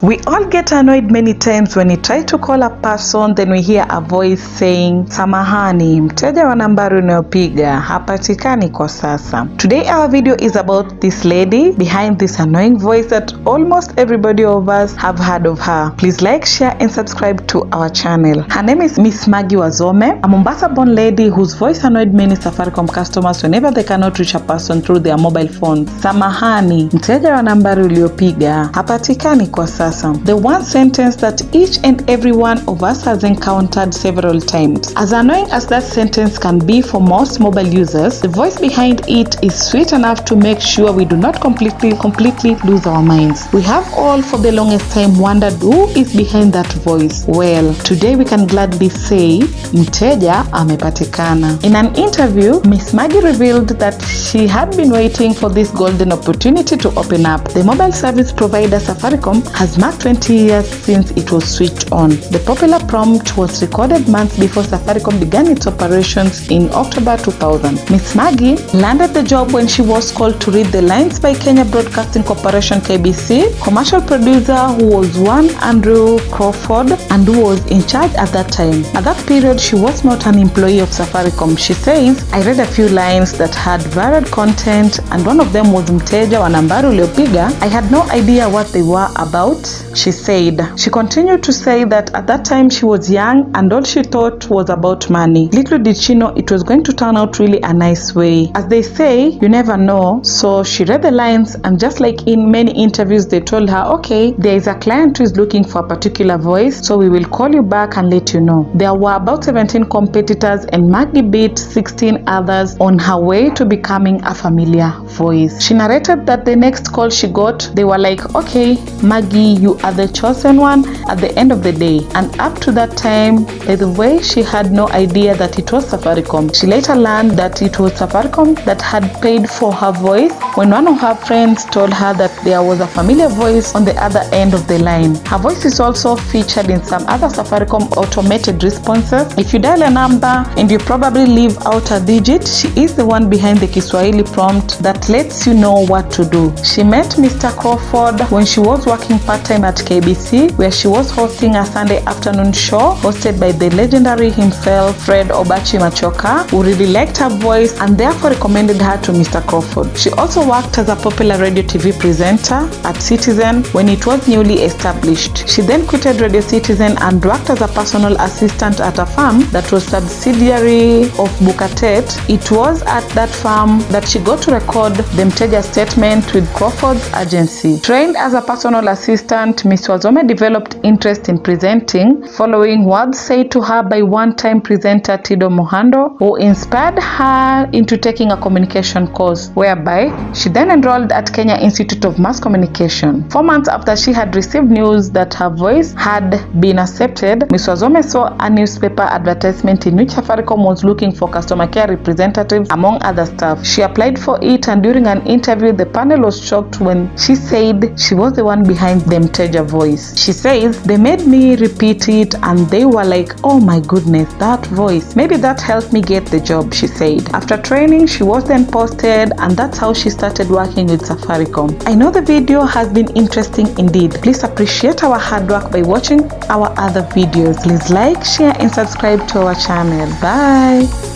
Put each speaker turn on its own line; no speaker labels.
We all get annoyed many times when we try to call a person, then we hear a voice saying, Samahani Mteja wa Nambari Unayopiga Hapatikani kwa Sasa. Today our video is about this lady behind this annoying voice that almost everybody of us have heard of her. Please like, share and subscribe to our channel. Her name is Miss Maggie Wazome, a Mombasa-born lady whose voice annoyed many Safaricom customers whenever they cannot reach a person through their mobile phones. Samahani Mteja wa Nambari Unayopiga Hapatikani kwa Sasa. The one sentence that each and every one of us has encountered several times. As annoying as that sentence can be for most mobile users, the voice behind it is sweet enough to make sure we do not completely lose our minds. We have all for the longest time wondered who is behind that voice. Well, today we can gladly say Mteja amepatikana. In an interview, Miss Maggie revealed that she had been waiting for this golden opportunity to open up. The mobile service provider Safaricom has marked 20 years since it was switched on. The popular prompt was recorded months before Safaricom began its operations in October 2000. Miss Maggie landed the job when she was called to read the lines by Kenya Broadcasting Corporation KBC commercial producer who was one Andrew Crawford and who was in charge at that time. At that period, she was not an employee of Safaricom. She says, I read a few lines that had varied content and one of them was Mteja wa Nambari Unayopiga. I had no idea what they were about, she said. She continued to say that at that time she was young and all she thought was about money. Little did she know it was going to turn out really a nice way. As they say, you never know. So she read the lines and just like in many interviews they told her, okay, there is a client who is looking for a particular voice, so we will call you back and let you know. There were about 17 competitors and Maggie beat 16 others on her way to becoming a familiar voice. She narrated that the next call she got, they were like, okay, Maggie, you are the chosen one at the end of the day. And up to that time, by the way, she had no idea that it was Safaricom. She later learned that it was Safaricom that had paid for her voice when one of her friends told her that there was a familiar voice on the other end of the line. Her voice is also featured in some other Safaricom automated responses. If you dial a number and you probably leave out a digit, she is the one behind the Kiswahili prompt that lets you know what to do. She met Mr. Crawford when she was working part-time at KBC, where she was hosting a Sunday afternoon show hosted by the legendary himself, Fred Obachi Machoka, who really liked her voice and therefore recommended her to Mr. Crawford. She also worked as a popular radio TV presenter at Citizen when it was newly established. She then quitted Radio Citizen and worked as a personal assistant at a farm that was subsidiary of Bukatet. It was at that farm that she got to record the Mteja statement with Crawford's agency. Trained as a personal assistant, Ms. Wazome developed interest in presenting following words said to her by one-time presenter Tido Mohando, who inspired her into taking a communication course, whereby she then enrolled at Kenya Institute of Mass Communication. 4 months after she had received news that her voice had been accepted, Ms. Wazome saw a newspaper advertisement in which Safaricom was looking for customer care representatives among other staff. She applied for it and during an interview, the panel was shocked when she said she was the one behind the Mteja voice. She says, they made me repeat it and they were like, oh my goodness, that voice. Maybe that helped me get the job, she said. After training, she was then posted and that's how she started working with Safaricom. I know the video has been interesting indeed. Please appreciate our hard work by watching our other videos. Please like, share and subscribe to our channel. Bye.